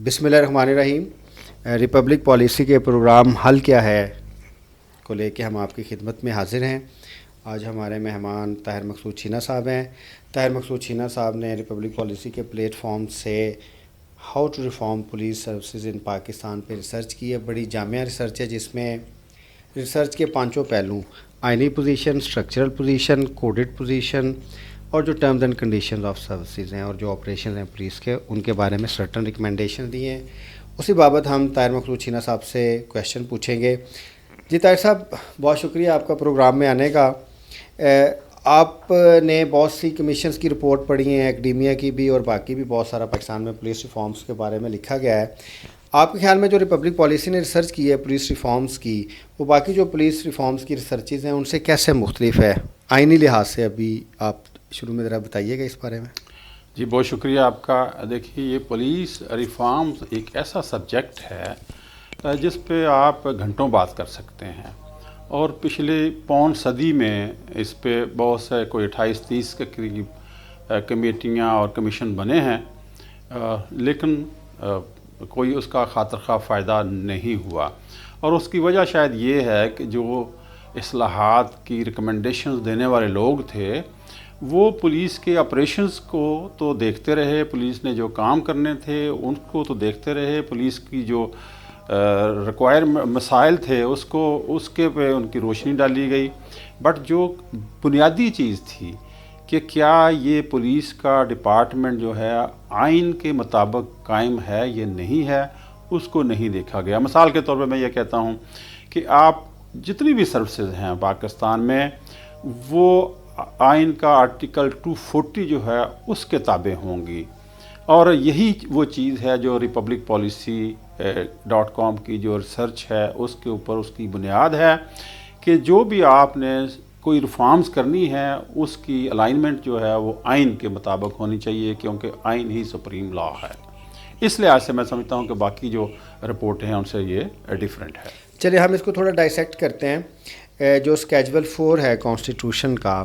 بسم اللہ الرحمن الرحیم. ریپبلک پالیسی کے پروگرام حل کیا ہے کو لے کے ہم آپ کی خدمت میں حاضر ہیں. آج ہمارے مہمان طاہر مقصود چھینا صاحب ہیں. طاہر مقصود چھینا صاحب نے ریپبلک پالیسی کے پلیٹ فارم سے how to reform police services in Pakistan پہ ریسرچ کی ہے. بڑی جامع ریسرچ ہے جس میں ریسرچ کے پانچوں پہلو آئینی position, structural position, coded position اور جو terms and conditions of services ہیں اور جو آپریشنز ہیں پولیس کے، ان کے بارے میں سرٹن ریکمنڈیشن دی ہیں. اسی بابت ہم طاہر مقصود چھینا صاحب سے کویشچن پوچھیں گے. جی طاہر صاحب، بہت شکریہ آپ کا پروگرام میں آنے کا. آپ نے بہت سی کمیشنز کی رپورٹ پڑھی ہیں، اکیڈیمیا کی بھی اور باقی بھی بہت سارا پاکستان میں پولیس ریفارمز کے بارے میں لکھا گیا ہے. آپ کے خیال میں جو ریپبلک پالیسی نے ریسرچ کی ہے پولیس ریفارمز کی، وہ باقی جو پولیس ریفارمز کی ریسرچز ہیں ان سے کیسے مختلف ہے آئینی لحاظ سے؟ ابھی آپ شروع میں ذرا بتائیے گا اس بارے میں. جی بہت شکریہ آپ کا. دیکھیے، یہ پولیس ریفارمز ایک ایسا سبجیکٹ ہے جس پہ آپ گھنٹوں بات کر سکتے ہیں، اور پچھلے پون صدی میں اس پہ بہت سے کوئی 28-30 کے قریب کمیٹیاں اور کمیشن بنے ہیں، لیکن کوئی اس کا خاطر خواہ فائدہ نہیں ہوا. اور اس کی وجہ شاید یہ ہے کہ جو اصلاحات کی ریکمنڈیشنز دینے والے لوگ تھے وہ پولیس کے آپریشنز کو تو دیکھتے رہے، پولیس نے جو کام کرنے تھے ان کو تو دیکھتے رہے، پولیس کی جو ریکوائر مسائل تھے اس کے پہ ان کی روشنی ڈالی گئی. بٹ جو بنیادی چیز تھی کہ کیا یہ پولیس کا ڈپارٹمنٹ جو ہے آئین کے مطابق قائم ہے یہ نہیں ہے، اس کو نہیں دیکھا گیا. مثال کے طور پہ میں یہ کہتا ہوں کہ آپ جتنی بھی سروسز ہیں پاکستان میں، وہ آئین کا آرٹیکل 240 جو ہے اس کے تابع ہوں گی. اور یہی وہ چیز ہے جو ریپبلک پالیسی .com کی جو ریسرچ ہے اس کے اوپر اس کی بنیاد ہے کہ جو بھی آپ نے کوئی ریفارمز کرنی ہے اس کی الائنمنٹ جو ہے وہ آئین کے مطابق ہونی چاہیے، کیونکہ آئین ہی سپریم لا ہے. اس لحاظ سے میں سمجھتا ہوں کہ باقی جو رپورٹیں ہیں ان سے یہ ڈیفرنٹ ہے. چلیے ہم اس کو تھوڑا ڈائسیکٹ کرتے ہیں. جو اسکیجول 4 ہے کانسٹیٹیوشن کا،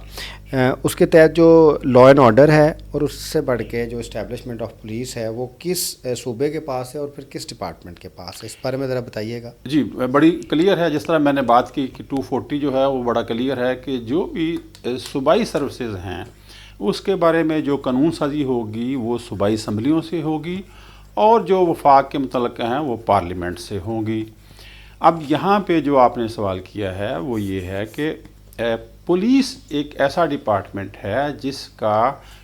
اس کے تحت جو لا اینڈ آرڈر ہے اور اس سے بڑھ کے جو اسٹیبلشمنٹ آف پولیس ہے وہ کس صوبے کے پاس ہے اور پھر کس ڈپارٹمنٹ کے پاس ہے؟ اس بارے میں ذرا بتائیے گا. جی بڑی کلیئر ہے. جس طرح میں نے بات کی کہ 240 جو ہے وہ بڑا کلیئر ہے کہ جو بھی صوبائی سروسز ہیں اس کے بارے میں جو قانون سازی ہوگی وہ صوبائی اسمبلیوں سے ہوگی، اور جو وفاق کے متعلق ہیں وہ پارلیمنٹ سے ہوں گی. اب یہاں پہ جو آپ نے سوال کیا ہے وہ یہ ہے کہ پولیس ایک ایسا ڈپارٹمنٹ ہے جس کا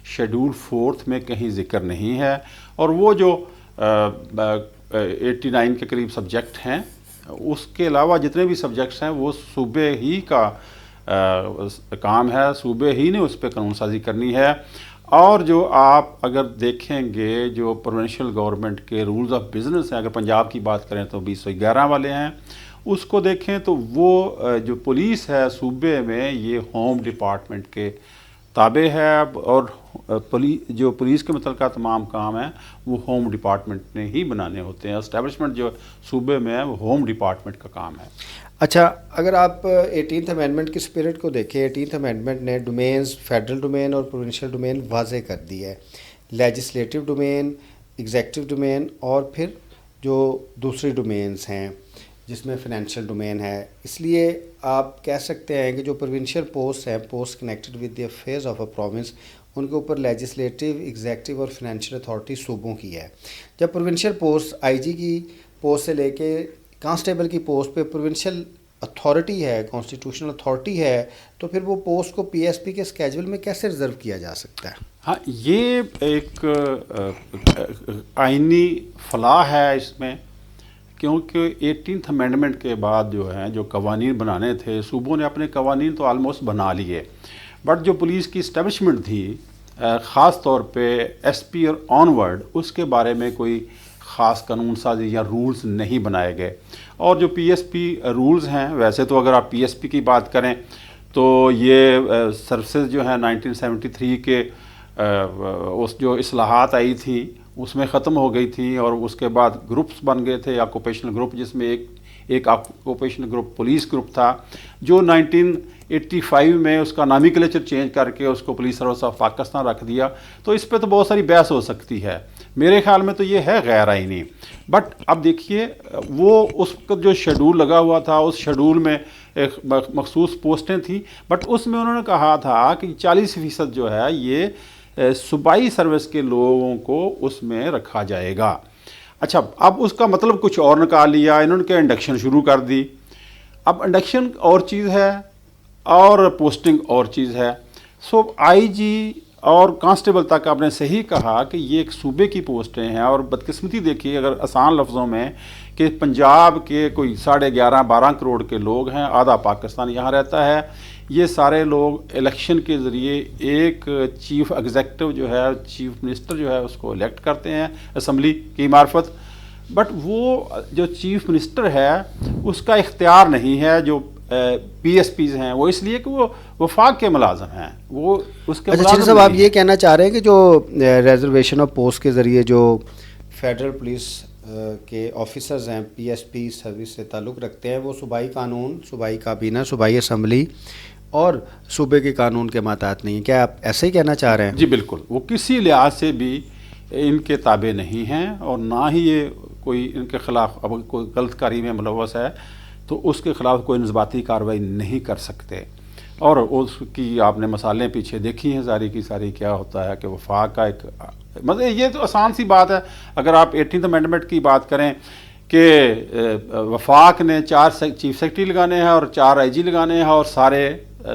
شیڈول 4 میں کہیں ذکر نہیں ہے، اور وہ جو 89 کے قریب سبجیکٹ ہیں اس کے علاوہ جتنے بھی سبجیکٹس ہیں وہ صوبے ہی کا کام ہے، صوبے ہی نے اس پہ قانون سازی کرنی ہے. اور جو آپ اگر دیکھیں گے جو پروونشل گورنمنٹ کے رولز آف بزنس ہیں، اگر پنجاب کی بات کریں تو 2011 والے ہیں، اس کو دیکھیں تو وہ جو پولیس ہے صوبے میں یہ ہوم ڈپارٹمنٹ کے تابع ہے، اور جو پولیس کے متعلقہ تمام کام ہیں وہ ہوم ڈپارٹمنٹ نے ہی بنانے ہوتے ہیں. اسٹیبلشمنٹ جو صوبے میں ہے وہ ہوم ڈپارٹمنٹ کا کام ہے. اچھا، اگر آپ 18th امینڈمنٹ کی اسپرٹ کو دیکھیں، 18th امینڈمنٹ نے ڈومینز فیڈرل ڈومین اور پروونشل ڈومین واضح کر دی ہے، لیجسلیٹو ڈومین، ایگزیکٹو ڈومین اور پھر جو دوسری ڈومینز ہیں جس میں فنینشیل ڈومین ہے. اس لیے آپ کہہ سکتے ہیں کہ جو پروونشل پوسٹ ہیں، post connected with the affairs of a province, ان کے اوپر لیجسلیٹو، ایگزیکٹو اور فنینشیل اتھارٹی صوبوں کی ہے. جب پروونشل پوسٹ آئی جی کی پوسٹ سے لے کے کانسٹیبل کی پوسٹ پہ پروونشل اتھارٹی ہے، کانسٹیٹیوشنل اتھارٹی ہے، تو پھر وہ پوسٹ کو پی ایس پی کے اسکیجول میں کیسے ریزرو کیا جا سکتا ہے؟ ہاں، یہ ایک آئینی فلاح ہے اس میں، کیونکہ 18th امینڈمنٹ کے بعد جو ہیں جو قوانین بنانے تھے صوبوں نے اپنے قوانین تو آلموسٹ بنا لیے، بٹ جو پولیس کی اسٹیبلشمنٹ تھی خاص طور پہ ایس پی اور آن ورڈ، اس کے بارے میں کوئی خاص قانون سازی یا رولز نہیں بنائے گئے. اور جو پی ایس پی رولز ہیں، ویسے تو اگر آپ پی ایس پی کی بات کریں تو یہ سروسز جو ہیں 1973 کے اس جو اصلاحات آئی تھیں اس میں ختم ہو گئی تھی، اور اس کے بعد گروپس بن گئے تھے، آکوپیشنل گروپ، جس میں ایک آکوپیشنل گروپ پولیس گروپ تھا جو 1985 میں اس کا نامی کلیچر چینج کر کے اس کو پولیس سروس آف پاکستان رکھ دیا. تو اس پہ تو بہت ساری بحث ہو سکتی ہے، میرے خیال میں تو یہ ہے غیر آئینی. بٹ اب دیکھیے وہ اس کا جو شیڈول لگا ہوا تھا اس شیڈول میں ایک مخصوص پوسٹیں تھیں, بٹ اس میں انہوں نے کہا تھا کہ 40% جو ہے یہ صوبائی سروس کے لوگوں کو اس میں رکھا جائے گا. اچھا, اب اس کا مطلب کچھ اور نکال لیا انہوں نے کہ انڈکشن شروع کر دی. اب انڈکشن اور چیز ہے اور پوسٹنگ اور چیز ہے. سو آئی جی اور کانسٹیبل تک آپ نے صحیح کہا کہ یہ ایک صوبے کی پوسٹیں ہیں, اور بدقسمتی دیکھیے اگر آسان لفظوں میں کہ پنجاب کے کوئی 11.5-12 کروڑ کے لوگ ہیں, آدھا پاکستان یہاں رہتا ہے. یہ سارے لوگ الیکشن کے ذریعے ایک چیف ایگزیکٹو جو ہے, چیف منسٹر جو ہے, اس کو الیکٹ کرتے ہیں اسمبلی کی معرفت. بٹ وہ جو چیف منسٹر ہے اس کا اختیار نہیں ہے جو پی ایس پیز ہیں, وہ اس لیے کہ وہ وفاق کے ملازم ہیں, وہ اس کے اچھا صاحب, آپ یہ کہنا چاہ رہے ہیں کہ جو ریزرویشن آف پوسٹ کے ذریعے جو فیڈرل پولیس کے آفیسرز ہیں پی ایس پی سروس سے تعلق رکھتے ہیں, وہ صوبائی قانون, صوبائی کابینہ, صوبائی اسمبلی اور صوبے کے قانون کے ماتحت نہیں ہیں, کیا آپ ایسے ہی کہنا چاہ رہے ہیں؟ جی بالکل, وہ کسی لحاظ سے بھی ان کے تابع نہیں ہیں, اور نہ ہی یہ کوئی ان کے خلاف اب کوئی غلط کاری میں ملوث ہے تو اس کے خلاف کوئی انضباطی کارروائی نہیں کر سکتے. اور اس کی آپ نے مثالیں پیچھے دیکھی ہیں ساری کی ساری, کیا ہوتا ہے کہ وفاق کا ایک مطلب یہ تو آسان سی بات ہے. اگر آپ 18th امینڈمنٹ کی بات کریں کہ وفاق نے 4 چیف سیکرٹری لگانے ہیں اور 4 آئی جی لگانے ہیں اور سارے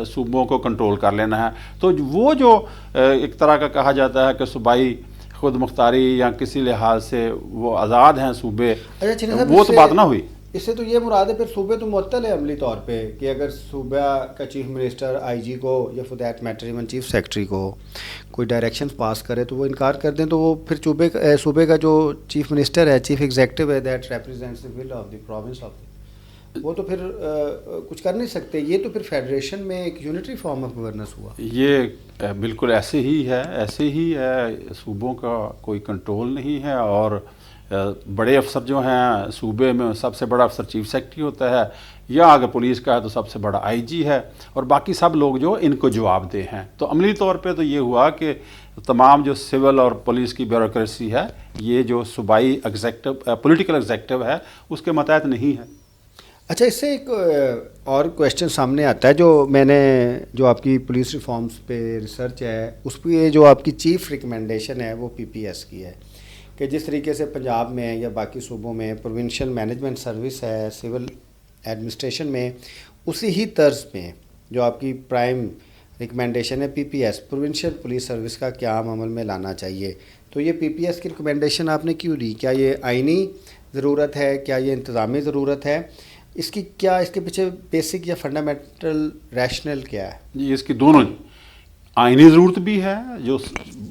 صوبوں کو کنٹرول کر لینا ہے, تو وہ جو ایک طرح کا کہا جاتا ہے کہ صوبائی خود مختاری یا کسی لحاظ سے وہ آزاد ہیں صوبے, وہ تو بات نہ ہوئی. اس سے تو یہ مراد ہے پھر صوبے تو معطل ہے عملی طور پہ, کہ اگر صوبہ کا چیف منسٹر آئی جی کو یا for that matter even chief secretary کو کوئی ڈائریکشنز پاس کرے تو وہ انکار کر دیں, تو وہ پھر صوبے کا جو چیف منسٹر ہے, چیف ایگزیکٹو ہے, that represents the will of the province of the, وہ تو پھر کچھ کر نہیں سکتے. یہ تو پھر فیڈریشن میں ایک یونٹری فارم آف گورننس ہوا. یہ بالکل ایسے ہی ہے, صوبوں کا کوئی کنٹرول نہیں ہے, اور بڑے افسر جو ہیں صوبے میں سب سے بڑا افسر چیف سیکرٹری ہوتا ہے, یا اگر پولیس کا ہے تو سب سے بڑا آئی جی ہے, اور باقی سب لوگ جو ان کو جواب دہ ہیں. تو عملی طور پہ تو یہ ہوا کہ تمام جو سول اور پولیس کی بیوروکریسی ہے یہ جو صوبائی ایگزیکٹو پولیٹیکل ایگزیکٹو ہے اس کے ماتحت نہیں ہے. اچھا, اس سے ایک اور کویشچن سامنے آتا ہے, جو آپ کی پولیس ریفارمز پہ ریسرچ ہے اس پہ جو آپ کی چیف ریکمنڈیشن ہے وہ پی پی ایس کی ہے, کہ جس طریقے سے پنجاب میں یا باقی صوبوں میں پروونشل مینجمنٹ سروس ہے سول ایڈمنسٹریشن میں, اسی ہی طرز میں جو آپ کی پرائم ریکمنڈیشن ہے P P S, provincial police service کا قیام عمل میں لانا چاہیے. تو یہ پی پی ایس کی ریکمنڈیشن آپ نے کیوں دی؟ کیا یہ آئینی ضرورت ہے, کیا یہ انتظامی ضرورت ہے, اس کی کیا اس کے پیچھے بیسک یا فنڈامنٹل ریشنل کیا ہے؟ جی, اس کی دونوں آئینی ضرورت بھی ہے جو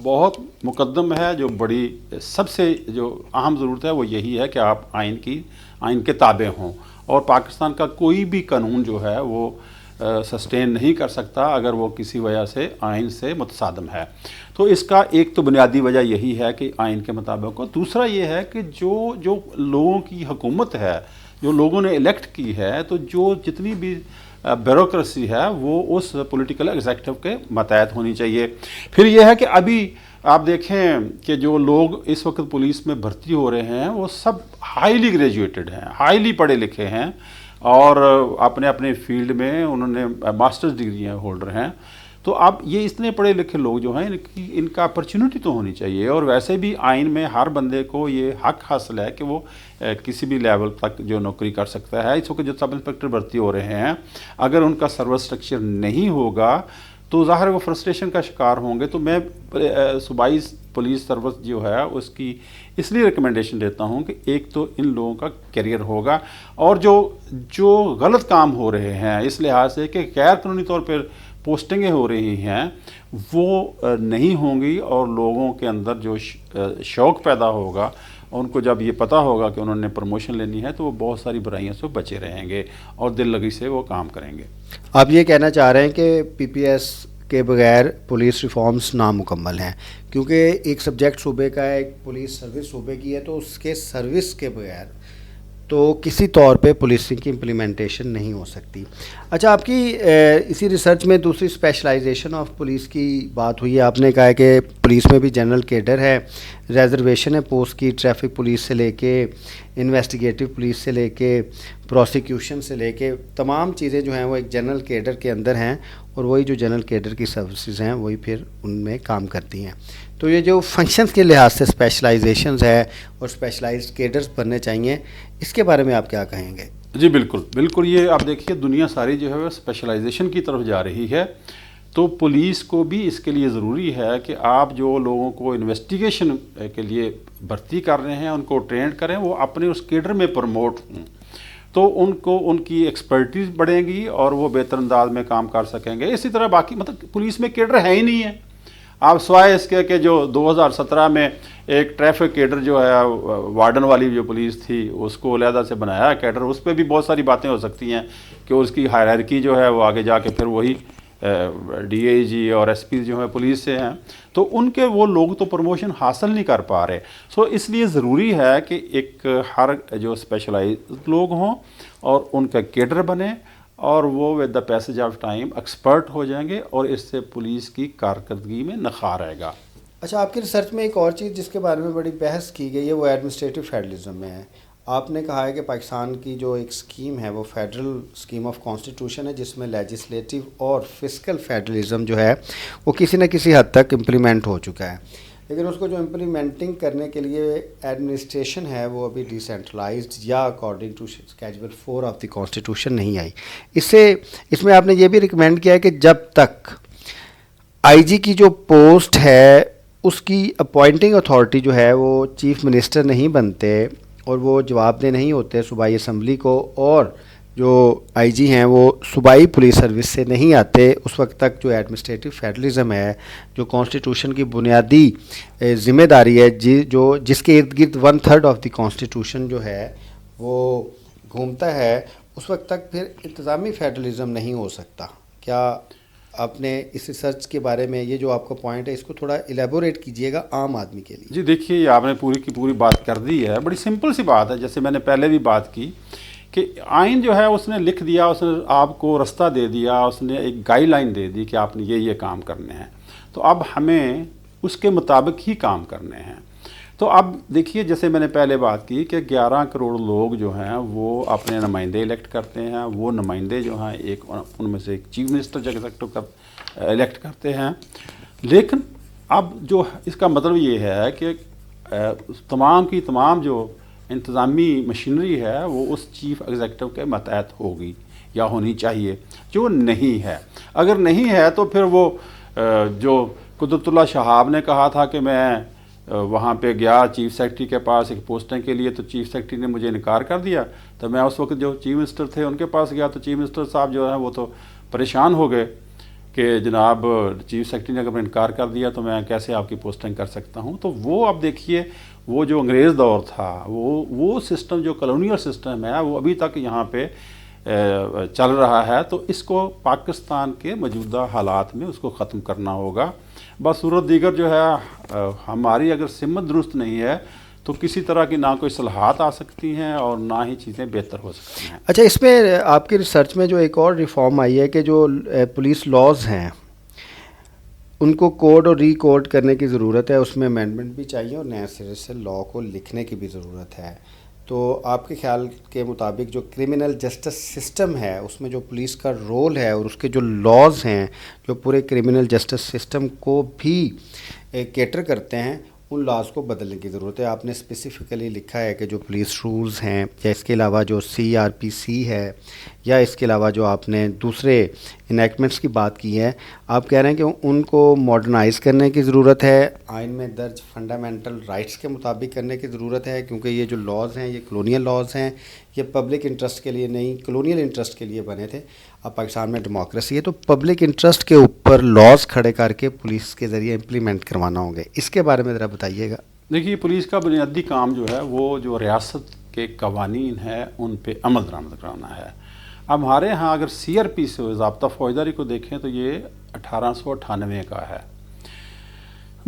بہت مقدم ہے, جو بڑی سب سے جو اہم ضرورت ہے وہ یہی ہے کہ آپ آئین کے تابع ہوں, اور پاکستان کا کوئی بھی قانون جو ہے وہ سسٹین نہیں کر سکتا اگر وہ کسی وجہ سے آئین سے متصادم ہے. تو اس کا ایک تو بنیادی وجہ یہی ہے کہ آئین کے مطابق ہو. دوسرا یہ ہے کہ جو لوگوں کی حکومت ہے, جو لوگوں نے الیکٹ کی ہے, تو جو جتنی بھی بیوروکریسی ہے وہ اس پولیٹیکل ایگزیکٹو کے ماتحت ہونی چاہیے. پھر یہ ہے کہ ابھی آپ دیکھیں کہ جو لوگ اس وقت پولیس میں بھرتی ہو رہے ہیں وہ سب ہائیلی گریجویٹڈ ہیں, ہائیلی پڑھے لکھے ہیں, اور اپنے فیلڈ میں انہوں نے ماسٹرز ڈگریاں ہولڈر ہیں. تو اب یہ اتنے پڑھے لکھے لوگ جو ہیں ان کا اپرچونٹی تو ہونی چاہیے, اور ویسے بھی آئین میں ہر بندے کو یہ حق حاصل ہے کہ وہ کسی بھی لیول تک جو نوکری کر سکتا ہے. اس وقت جو سب انسپکٹر بھرتی ہو رہے ہیں, اگر ان کا سروس اسٹرکچر نہیں ہوگا تو ظاہر وہ فرسٹریشن کا شکار ہوں گے. تو میں صوبائی پولیس سروس جو ہے اس کی اس لیے ریکمنڈیشن دیتا ہوں کہ ایک تو ان لوگوں کا کیریئر ہوگا, اور جو غلط کام ہو رہے ہیں اس لحاظ سے کہ غیر قانونی طور پر پوسٹنگیں ہو رہی ہیں وہ نہیں ہوں گی, اور لوگوں کے اندر جو شوق پیدا ہوگا, ان کو جب یہ پتہ ہوگا کہ انہوں نے پروموشن لینی ہے تو وہ بہت ساری برائیوں سے بچے رہیں گے اور دل لگی سے وہ کام کریں گے. آپ یہ کہنا چاہ رہے ہیں کہ پی پی ایس کے بغیر پولیس ریفارمز نامکمل ہیں, کیونکہ ایک سبجیکٹ صوبے کا ہے, ایک پولیس سروس صوبے کی ہے, تو اس کے سروس کے بغیر تو کسی طور پہ پولیسنگ کی امپلیمنٹیشن نہیں ہو سکتی. اچھا, آپ کی اسی ریسرچ میں دوسری اسپیشلائزیشن آف پولیس کی بات ہوئی ہے. آپ نے کہا ہے کہ پولیس میں بھی جنرل کیڈر ہے, ریزرویشن ہے پوسٹ کی, ٹریفک پولیس سے لے کے انویسٹیگیٹو پولیس سے لے کے پروسیکیوشن سے لے کے تمام چیزیں جو ہیں وہ ایک جنرل کیڈر کے اندر ہیں, اور وہی جو جنرل کیڈر کی سروسز ہیں وہی پھر ان میں کام کرتی ہیں. تو یہ جو فنکشنز کے لحاظ سے اسپیشلائزیشنز ہے اور اسپیشلائزڈ کیڈرز بننے چاہیے, اس کے بارے میں آپ کیا کہیں گے؟ جی بالکل بالکل, یہ آپ دیکھیے دنیا ساری جو ہے وہ اسپیشلائزیشن کی طرف جا رہی ہے. تو پولیس کو بھی اس کے لیے ضروری ہے کہ آپ جو لوگوں کو انویسٹیگیشن کے لیے بھرتی کر رہے ہیں ان کو ٹرینڈ کریں, وہ اپنے اس کیڈر میں پروموٹ ہوں, تو ان کو ان کی ایکسپرٹیز بڑھے گی اور وہ بہتر انداز میں کام کر سکیں گے. اسی طرح باقی مطلب پولیس میں کیڈر ہے ہی نہیں ہے. آپ سوائے اس کے کہ جو 2017 میں ایک ٹریفک کیڈر جو ہے وارڈن والی جو پولیس تھی اس کو علیحدہ سے بنایا کیڈر, اس پہ بھی بہت ساری باتیں ہو سکتی ہیں کہ اس کی ہائرارکی جو ہے وہ آگے جا کے پھر وہی ڈی آئی جی اور ایس پی جو ہیں پولیس سے ہیں, تو ان کے وہ لوگ تو پروموشن حاصل نہیں کر پا رہے. سو اس لیے ضروری ہے کہ ایک ہر جو اسپیشلائز لوگ ہوں اور ان کا کیڈر بنے, اور وہ with the passage of time expert ہو جائیں گے, اور اس سے پولیس کی کارکردگی میں نکھار آئے گا. اچھا, آپ کی ریسرچ میں ایک اور چیز جس کے بارے میں بڑی بحث کی گئی ہے وہ ایڈمنسٹریٹو فیڈرلزم میں ہے. آپ نے کہا ہے کہ پاکستان کی جو ایک اسکیم ہے وہ فیڈرل اسکیم آف کانسٹیٹیوشن ہے, جس میں لیجسلیٹو اور فسکل فیڈرلزم جو ہے وہ کسی نہ کسی حد تک امپلیمنٹ ہو چکا ہے, لیکن اس کو جو امپلیمنٹنگ کرنے کے لیے ایڈمنسٹریشن ہے وہ ابھی ڈیسینٹرلائزڈ یا according to schedule 4 of the constitution نہیں آئی. اس میں آپ نے یہ بھی ریکمینڈ کیا ہے کہ جب تک آئی جی کی جو پوسٹ ہے اس کی اپوائنٹنگ اتھارٹی جو ہے وہ چیف منسٹر نہیں بنتے اور وہ جواب دہ نہیں ہوتے صوبائی اسمبلی کو, اور جو آئی جی ہیں وہ صوبائی پولیس سروس سے نہیں آتے, اس وقت تک جو ایڈمنسٹریٹو فیڈرلزم ہے جو کانسٹیٹیوشن کی بنیادی ذمہ داری ہے جس کے ارد گرد 1/3 آف دی کانسٹیٹیوشن جو ہے وہ گھومتا ہے, اس وقت تک پھر انتظامی فیڈرلزم نہیں ہو سکتا. کیا آپ نے اس ریسرچ کے بارے میں یہ جو آپ کا پوائنٹ ہے اس کو تھوڑا ایلیبوریٹ کیجئے گا عام آدمی کے لیے؟ جی دیکھیے, یہ آپ نے پوری کی پوری بات کر دی ہے. بڑی سمپل سی بات ہے, جیسے میں نے پہلے بھی بات کی کہ آئین جو ہے اس نے لکھ دیا, اس نے آپ کو رستہ دے دیا, اس نے ایک گائیڈ لائن دے دی کہ آپ نے یہ کام کرنے ہیں, تو اب ہمیں اس کے مطابق ہی کام کرنے ہیں. تو اب دیکھیے, جیسے میں نے پہلے بات کی کہ 11 کروڑ لوگ جو ہیں وہ اپنے نمائندے الیکٹ کرتے ہیں. وہ نمائندے جو ہیں ان میں سے ایک چیف منسٹر جو الیکٹ کرتے ہیں, لیکن اب جو اس کا مطلب یہ ہے کہ تمام کی تمام جو انتظامی مشینری ہے وہ اس چیف ایگزیکٹو کے ماتحت ہوگی یا ہونی چاہیے, جو نہیں ہے. اگر نہیں ہے تو پھر وہ جو قدرت اللہ شہاب نے کہا تھا کہ میں وہاں پہ گیا چیف سیکرٹری کے پاس ایک پوسٹنگ کے لیے, تو چیف سیکرٹری نے مجھے انکار کر دیا, تو میں اس وقت جو چیف منسٹر تھے ان کے پاس گیا, تو چیف منسٹر صاحب جو ہیں وہ تو پریشان ہو گئے کہ جناب چیف سیکرٹری نے اگر انکار کر دیا تو میں کیسے آپ کی پوسٹنگ کر سکتا ہوں. تو وہ اب دیکھیے وہ جو انگریز دور تھا وہ سسٹم جو کالونیل سسٹم ہے وہ ابھی تک یہاں پہ چل رہا ہے. تو اس کو پاکستان کے موجودہ حالات میں اس کو ختم کرنا ہوگا. بس صورت دیگر جو ہے ہماری اگر سمت درست نہیں ہے تو کسی طرح کی نہ کوئی صلاحات آ سکتی ہیں اور نہ ہی چیزیں بہتر ہو سکتی ہیں. اچھا, اس میں آپ کی ریسرچ میں جو ایک اور ریفارم آئی ہے کہ جو پولیس لاز ہیں ان کو کوڈ اور ری کوڈ کرنے کی ضرورت ہے, اس میں امینڈمنٹ بھی چاہیے اور نئے سرے سے لا کو لکھنے کی بھی ضرورت ہے. تو آپ کے خیال کے مطابق جو کرمنل جسٹس سسٹم ہے اس میں جو پولیس کا رول ہے اور اس کے جو لاز ہیں جو پورے کرمنل جسٹس سسٹم کو بھی کیٹر کرتے ہیں, ان لاز کو بدلنے کی ضرورت ہے. آپ نے اسپیسیفکلی لکھا ہے کہ جو پولیس رولز ہیں یا اس کے علاوہ جو CRPC ہے یا اس کے علاوہ جو آپ نے دوسرے انیکٹمنٹس کی بات کی ہے, آپ کہہ رہے ہیں کہ ان کو ماڈرنائز کرنے کی ضرورت ہے, آئین میں درج فنڈامنٹل رائٹس کے مطابق کرنے کی ضرورت ہے, کیونکہ یہ جو لاز ہیں یہ کلونیل لاز ہیں, یہ پبلک انٹرسٹ کے لیے نہیں کلونیل انٹرسٹ کے لیے بنے تھے. اب پاکستان میں ڈیموکریسی ہے تو پبلک انٹرسٹ کے اوپر لاز کھڑے کر کے پولیس کے ذریعے امپلیمنٹ کروانا ہوں گے. اس کے بارے میں ذرا بتائیے گا. دیکھیے, پولیس کا بنیادی کام جو ہے وہ جو ریاست کے قوانین ہیں ان پہ عمل درآمد کرانا ہے. اب ہمارے ہاں اگر CRP سے ضابطہ فوجداری کو دیکھیں تو یہ 1898 کا ہے.